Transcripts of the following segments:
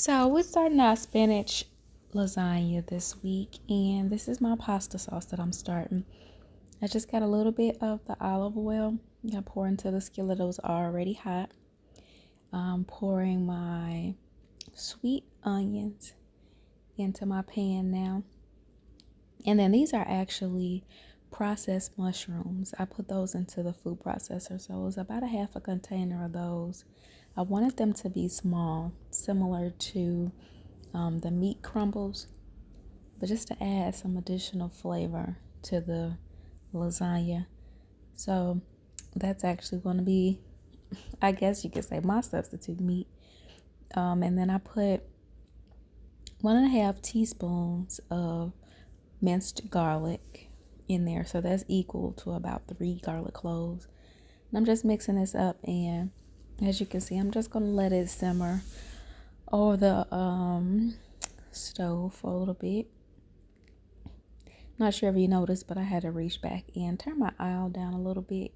So we're starting our spinach lasagna this week, and this is my pasta sauce that I'm starting. I just got a little bit of the olive oil. I pour into the skillet that was already hot. I'm pouring my sweet onions into my pan now. And then these are actually processed mushrooms. I put those into the food processor, so it was about a half a container of those. I wanted them to be small, similar to the meat crumbles, but just to add some additional flavor to the lasagna. So that's actually going to be, I guess you could say, my substitute meat. And then I put 1.5 teaspoons of minced garlic in there, so that's equal to about 3 garlic cloves. And I'm just mixing this up, and as you can see, I'm just going to let it simmer over the stove for a little bit. Not sure if you noticed, but I had to reach back and turn my oil down a little bit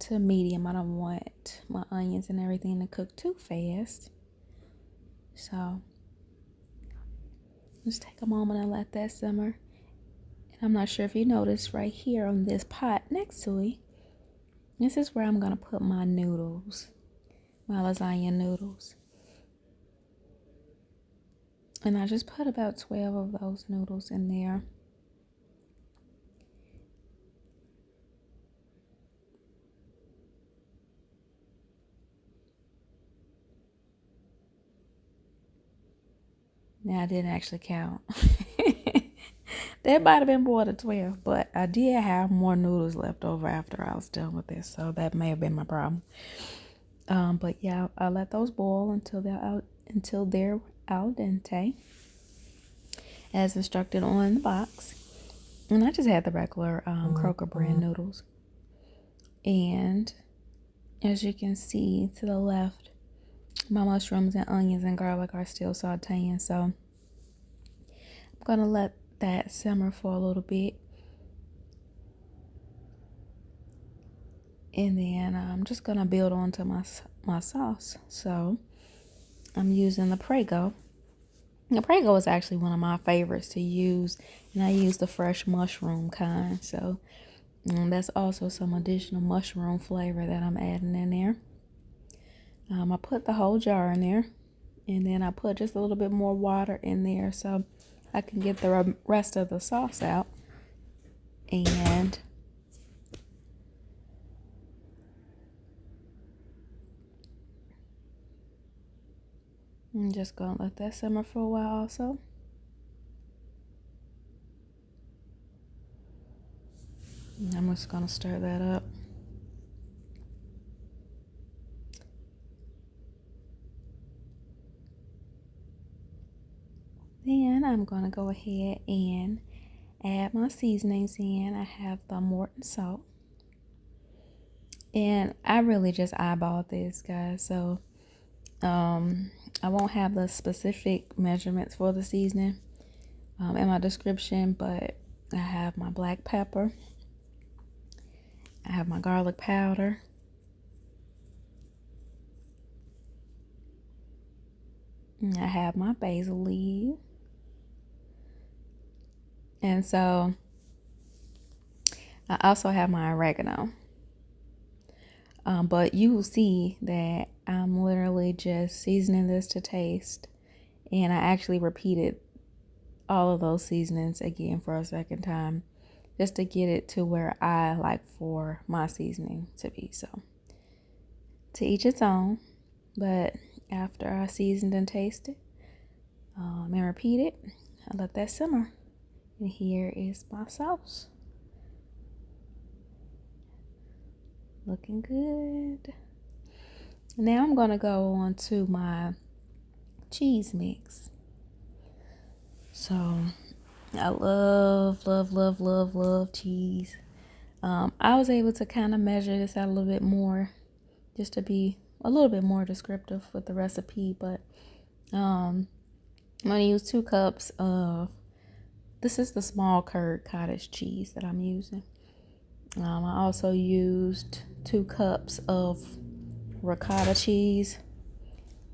to medium. I don't want my onions and everything to cook too fast, so just take a moment and let that simmer. And I'm not sure if you noticed, right here on this pot next to it, this is where I'm going to put my noodles, my lasagna noodles. And I just put about 12 of those noodles in there. Now, I didn't actually count. That might have been more than 12, but I did have more noodles left over after I was done with this, so that may have been my problem. But yeah, I let those boil until they're al dente, as instructed on the box. And I just had the regular Kroger brand noodles. And as you can see to the left, my mushrooms and onions and garlic are still sauteing, so I'm gonna let that simmer for a little bit. And then I'm just gonna build onto my sauce. So I'm using the prego. The prego is actually one of my favorites to use, and I use the fresh mushroom kind. So that's also some additional mushroom flavor that I'm adding in there. I put the whole jar in there, and then I put just a little bit more water in there so I can get the rest of the sauce out. And I'm just going to let that simmer for a while also. And I'm just going to stir that up. Then I'm going to go ahead and add my seasonings in. I have the Morton salt. And I really just eyeballed this, guys. So I won't have the specific measurements for the seasoning in my description, but I have my black pepper. I have my garlic powder. And I have my basil leaf. And so I also have my oregano. But you will see that I'm literally just seasoning this to taste. And I actually repeated all of those seasonings again for a second time, just to get it to where I like for my seasoning to be. So to each its own. But after I seasoned and tasted and repeated, I let that simmer. And here is my sauce. Looking good. Now I'm going to go on to my cheese mix. So I love cheese. I was able to kind of measure this out a little bit more, just to be a little bit more descriptive with the recipe. But I'm going to use 2 cups of, this is the small curd cottage cheese that I'm using. I also used 2 cups of ricotta cheese.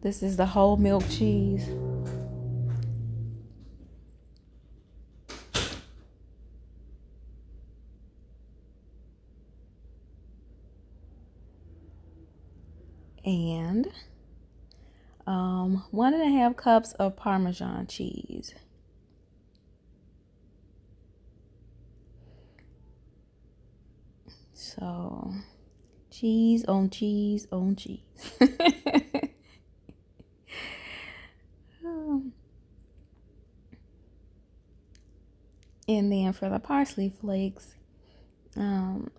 This is the whole milk cheese. And 1.5 cups of Parmesan cheese. So cheese on cheese on cheese. And then for the parsley flakes, I'm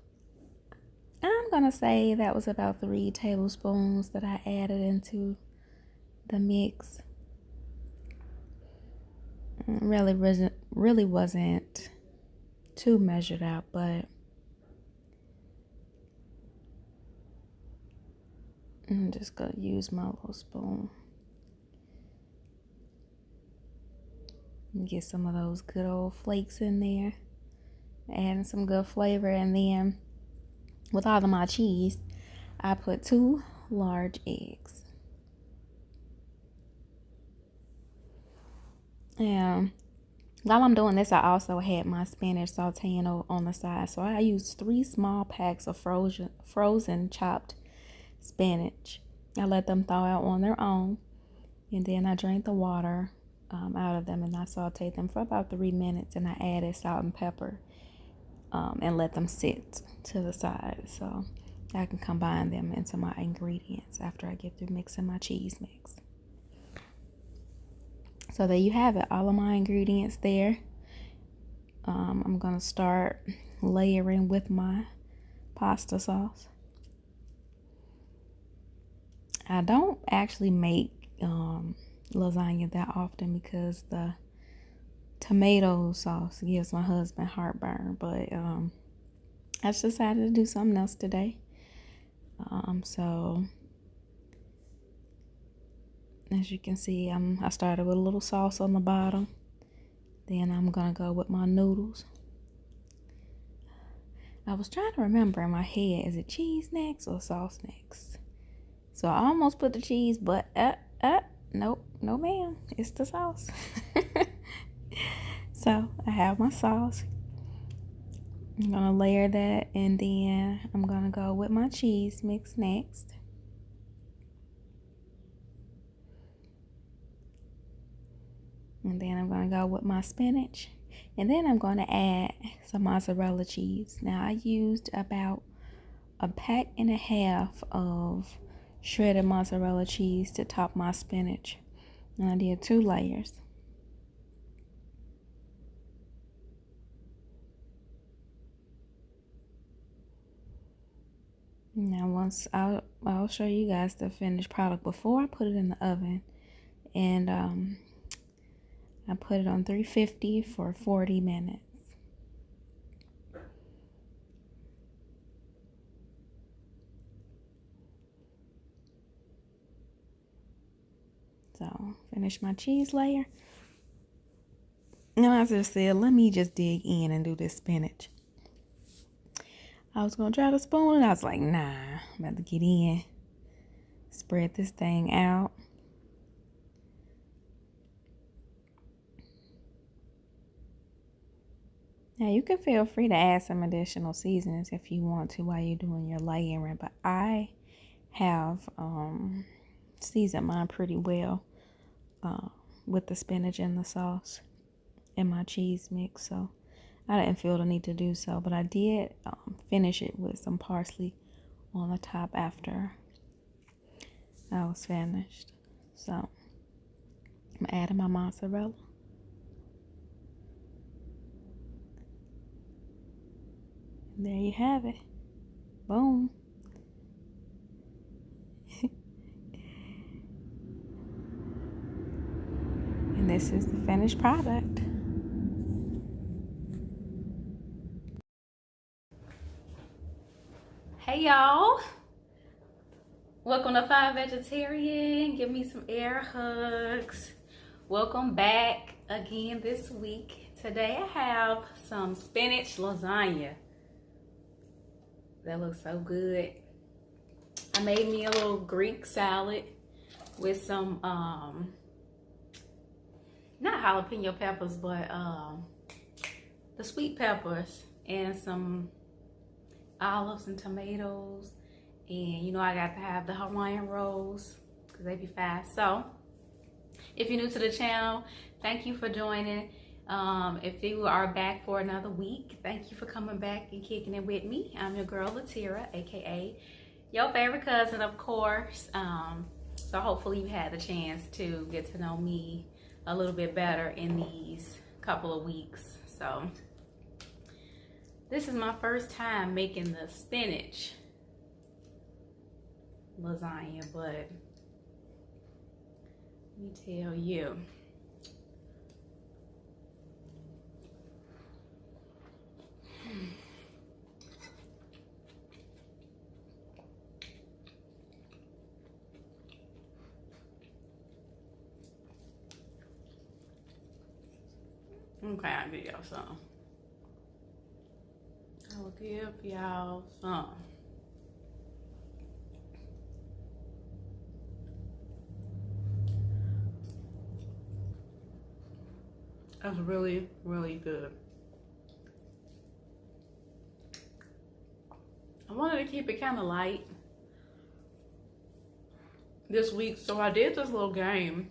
gonna say that was about 3 tablespoons that I added into the mix. Really wasn't too measured out, but I'm just gonna use my little spoon and get some of those good old flakes in there, adding some good flavor. And then with all of my cheese, I put 2 large eggs. And while I'm doing this, I also had my spinach sauteing on the side. So I used 3 small packs of frozen chopped spinach. I let them thaw out on their own, and then I drained the water out of them, and I sauteed them for about 3 minutes, and I added salt and pepper and let them sit to the side so I can combine them into my ingredients after I get through mixing my cheese mix. So there you have it, all of my ingredients there. I'm gonna start layering with my pasta sauce. I don't actually make lasagna that often because the tomato sauce gives my husband heartburn, but I just decided to do something else today. So as you can see, I started with a little sauce on the bottom. Then I'm gonna go with my noodles. I was trying to remember in my head, is it cheese next or sauce next? So I almost put the cheese, but nope, no ma'am, it's the sauce. So I have my sauce. I'm gonna layer that, and then I'm gonna go with my cheese mix next. And then I'm gonna go with my spinach. And then I'm gonna add some mozzarella cheese. Now I used about 1.5 packs of shredded mozzarella cheese to top my spinach. And I did 2 layers. Now once I'll show you guys the finished product before I put it in the oven. And I put it on 350 for 40 minutes. So finish my cheese layer. Now as I said, let me just dig in and do this spinach. I was gonna try the spoon, and I was like, nah, I'm about to get in. Spread this thing out. Now you can feel free to add some additional seasonings if you want to while you're doing your layering, but I have seasoned mine pretty well with the spinach and the sauce and my cheese mix, so I didn't feel the need to do so, but I did finish it with some parsley on the top after I was finished. So I'm adding my mozzarella. And there you have it. Boom. And this is the finished product. Hey y'all. Welcome to Five Vegetarian. Give me some air hugs. Welcome back again this week. Today I have some spinach lasagna. That looks so good. I made me a little Greek salad. with some not jalapeno peppers, but the sweet peppers, and some olives and tomatoes. And you know, I got to have the Hawaiian rolls because they be fast. So if you're new to the channel, thank you for joining. If you are back for another week, thank you for coming back and kicking it with me. I'm your girl Latiera, aka your favorite cousin, of course. So hopefully you had the chance to get to know me a little bit better in these couple of weeks. So this is my first time making the spinach lasagna, but let me tell you, okay, I'll give y'all some. I'll give y'all some. That's really, really good. I wanted to keep it kind of light this week, so I did this little game.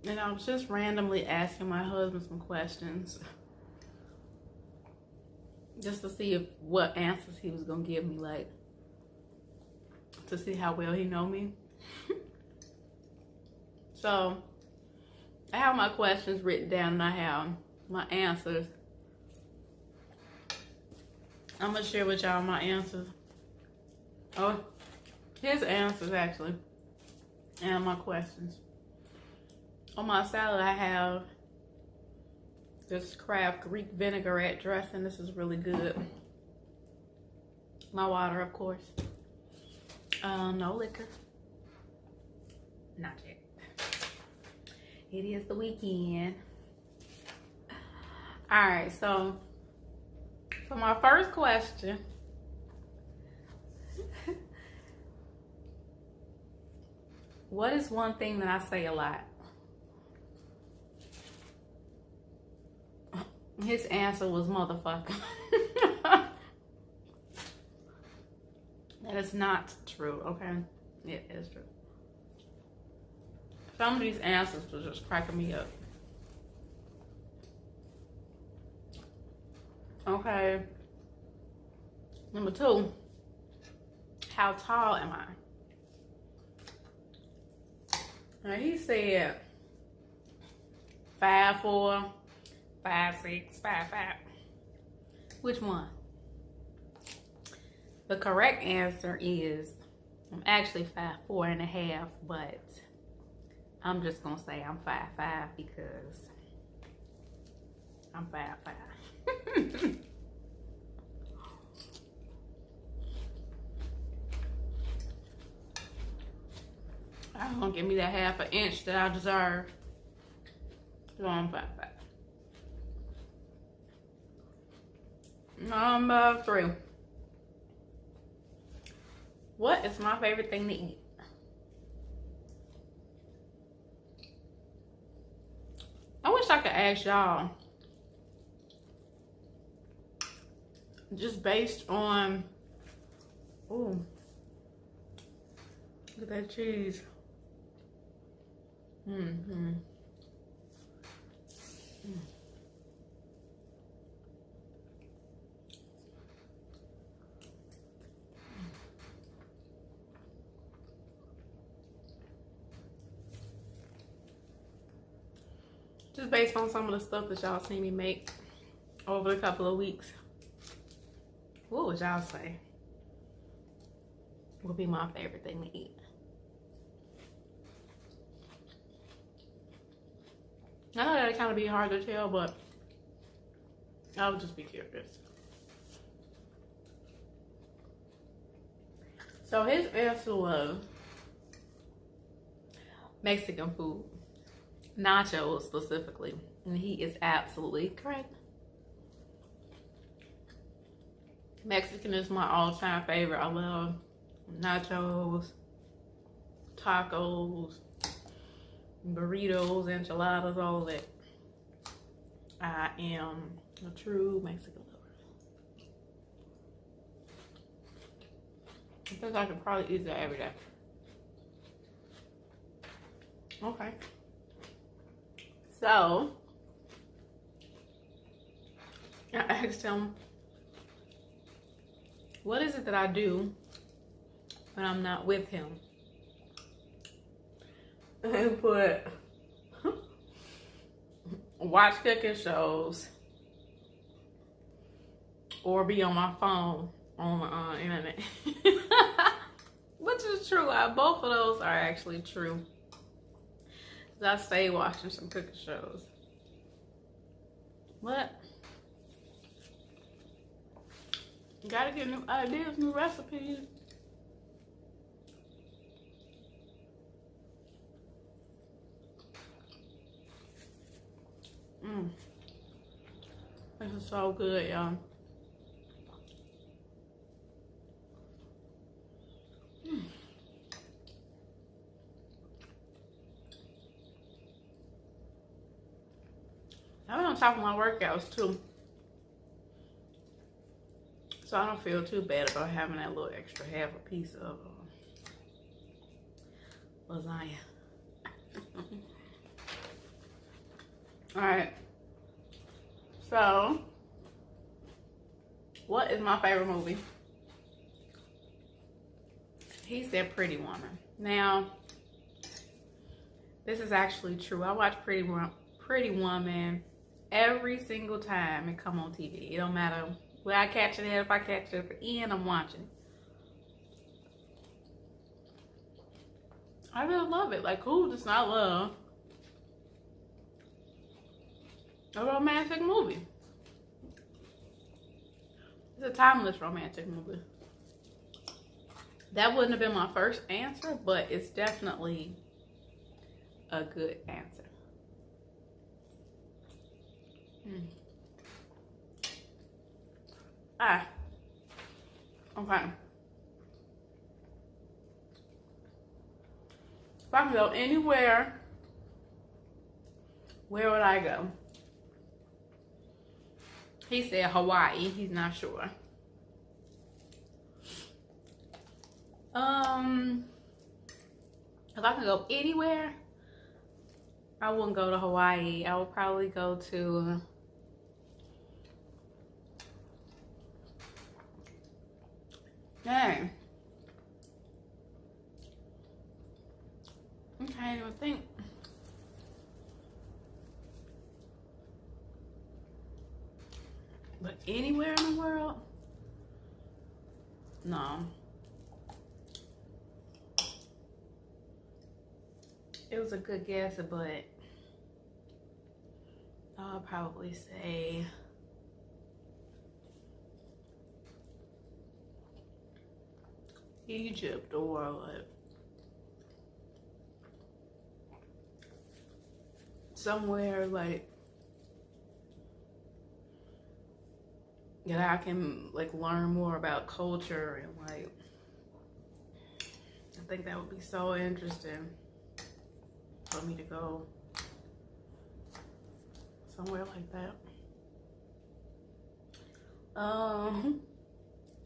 And I was just randomly asking my husband some questions just to see what answers he was gonna give me, like to see how well he know me. So I have my questions written down and I have my answers. I'm gonna share with y'all my answers. Oh, his answers actually, and my questions. On my salad, I have this Kraft Greek vinaigrette dressing. This is really good. My water, of course. No liquor. Not yet. It is the weekend. All right, so for my first question, what is one thing that I say a lot? His answer was motherfucker. That is not true, okay? It is true. Some of these answers were just cracking me up. Okay. Number 2, how tall am I? Now he said 5'4", 5'6", 5'5". Which one? The correct answer is I'm actually 5'4.5", but I'm just gonna say I'm 5'5" because I'm 5'5". I'm gonna give me that half an inch that I deserve. So I'm 5'5". Number 3. What is my favorite thing to eat? I wish I could ask y'all, just based on, ooh, look at that cheese. Just based on some of the stuff that y'all seen me make over the couple of weeks, what would y'all say would be my favorite thing to eat? I know that'd kind of be hard to tell, but I would just be curious. So his answer was Mexican food. Nachos specifically, and he is absolutely correct. Mexican is my all-time favorite. I love nachos, tacos, burritos, enchiladas, all of that. I am a true Mexican lover. I think I could probably eat that every day. Okay. So, I asked him, what is it that I do when I'm not with him? And put watch cooking shows or be on my phone on the internet. Which is true. Both of those are actually true. I stay watching some cooking shows. What? You gotta get new ideas, new recipes. This is so good, y'all. I've been on top of my workouts too, so I don't feel too bad about having that little extra half a piece of lasagna. All right, so what is my favorite movie? He said Pretty Woman. Now, this is actually true. I watch Pretty Woman every single time it come on TV. It don't matter where I catch it at. If I catch it at the end, I'm watching. I really love it. Like, who does not love a romantic movie? It's a timeless romantic movie. That wouldn't have been my first answer, but it's definitely a good answer. Okay. If I can go anywhere, where would I go? He said Hawaii. He's not sure. If I can go anywhere, I wouldn't go to Hawaii. I would probably go to dang. I can't even think. But anywhere in the world? No. It was a good guess, but I'll probably say Egypt or like somewhere like that I can like learn more about culture and like I think that would be so interesting for me to go somewhere like that.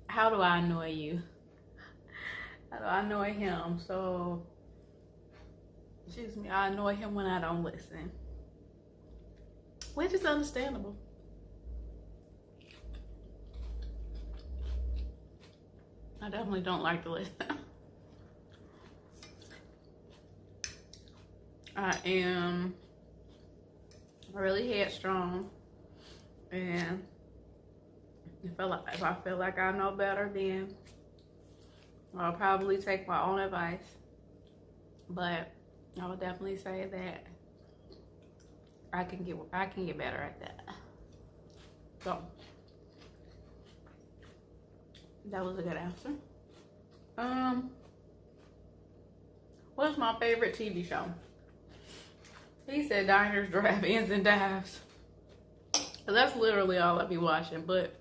How do I annoy you? How do I annoy him? So, excuse me, I annoy him when I don't listen, which is understandable. I definitely don't like to listen. I am really headstrong, and if I feel like I know better, then I'll probably take my own advice. But I would definitely say that I can get better at that. So that was a good answer. What's my favorite TV show? He said Diners, Drive-Ins, and Dives. So that's literally all I be watching, but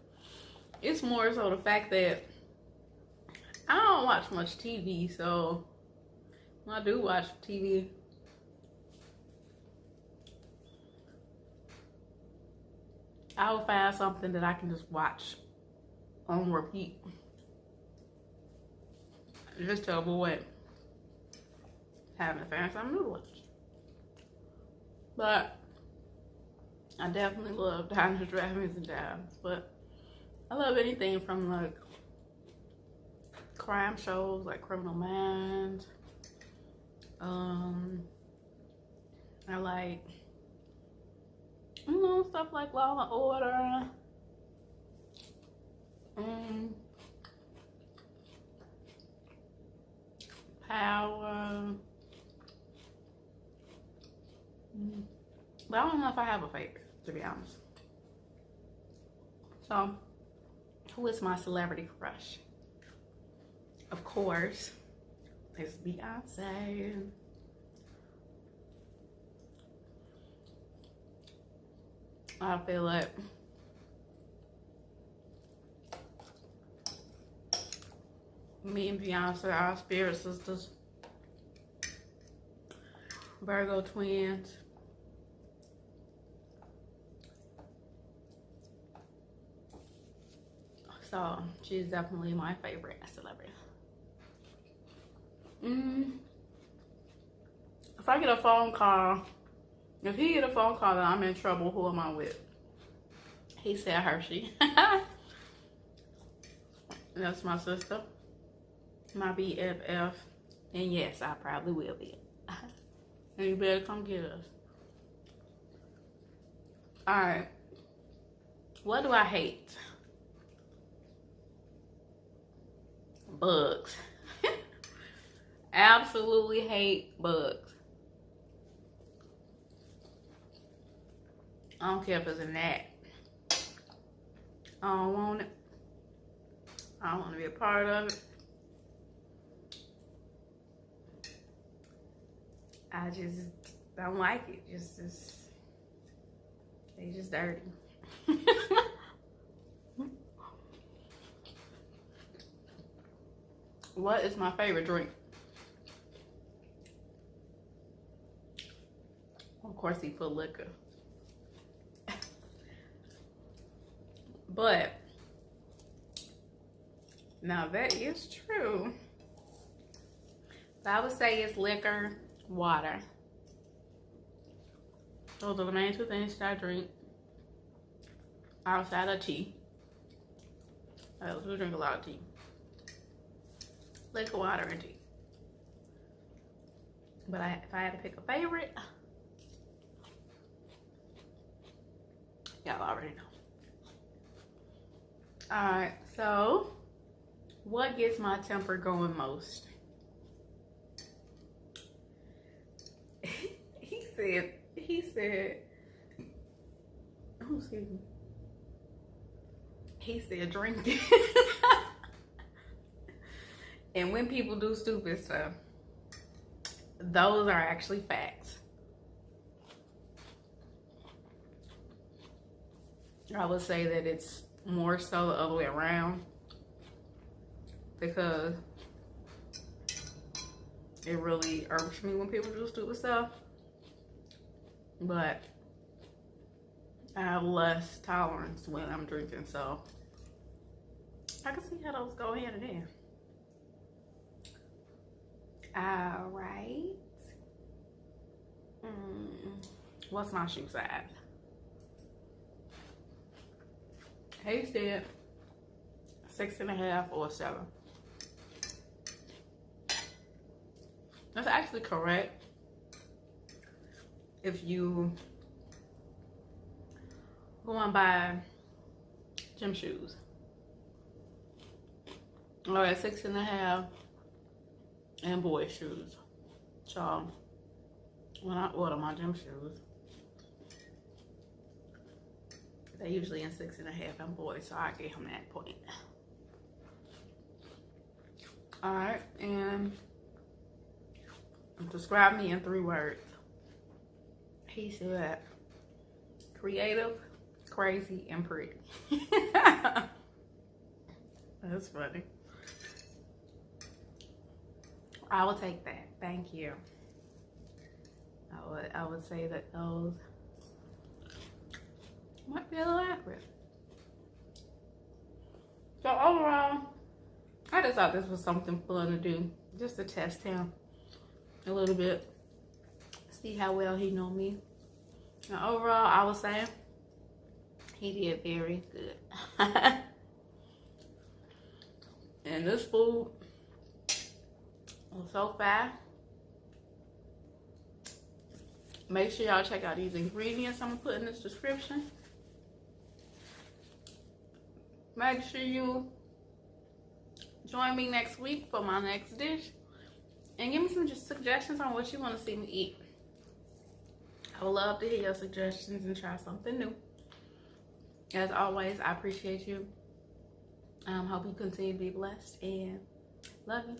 it's more so the fact that I don't watch much TV, so when I do watch TV, I'll find something that I can just watch on repeat, just to avoid having to find something new to watch. But I definitely love Diners, Drive-Ins, and Dives. But I love anything from like crime shows, like Criminal Minds. I like, you know, stuff like Law and Order. Power. But I don't know if I have a favorite, to be honest. So, who is my celebrity crush? Of course, it's Beyonce. I feel like me and Beyonce are spirit sisters. Virgo twins. So she's definitely my favorite celebrity. If I get a phone call, if he get a phone call that I'm in trouble, who am I with? He said Hershey. That's my sister, my BFF, and yes, I probably will be. And you better come get us. Alright. What do I hate? Bugs. Absolutely hate bugs. I don't care if it's a gnat. I don't want it. I don't want to be a part of it. I just don't like it. They just dirty. What is my favorite drink? Of course, he put liquor. But now that is true. So I would say it's liquor, water. Those are the main two things that I drink outside of tea. I do drink a lot of tea. Liquor, water, and tea. But if I had to pick a favorite, y'all already know. Alright, so what gets my temper going most? He said, oh, excuse me. He said drinking. And when people do stupid stuff, those are actually facts. I would say that it's more so the other way around, because it really irks me when people do stupid stuff. But I have less tolerance when I'm drinking, so I can see how those go hand in hand. All right. What's my shoe size? He said 6.5 or 7. That's actually correct if you go and buy gym shoes. All right, 6.5 and boy shoes. So when I order my gym shoes, they're usually in 6.5 and boys, so I gave him that point. All right, and describe me in 3 words. He said creative, crazy, and pretty. That's funny. I will take that. Thank you. I would say that those might be a little accurate. So overall, I just thought this was something fun to do, just to test him a little bit, see how well he know me. Now overall, I would say he did very good. And this food was so fast. Make sure y'all check out these ingredients I'm gonna put in this description. Make sure you join me next week for my next dish. And give me some suggestions on what you want to see me eat. I would love to hear your suggestions and try something new. As always, I appreciate you. Hope you continue to be blessed and love you.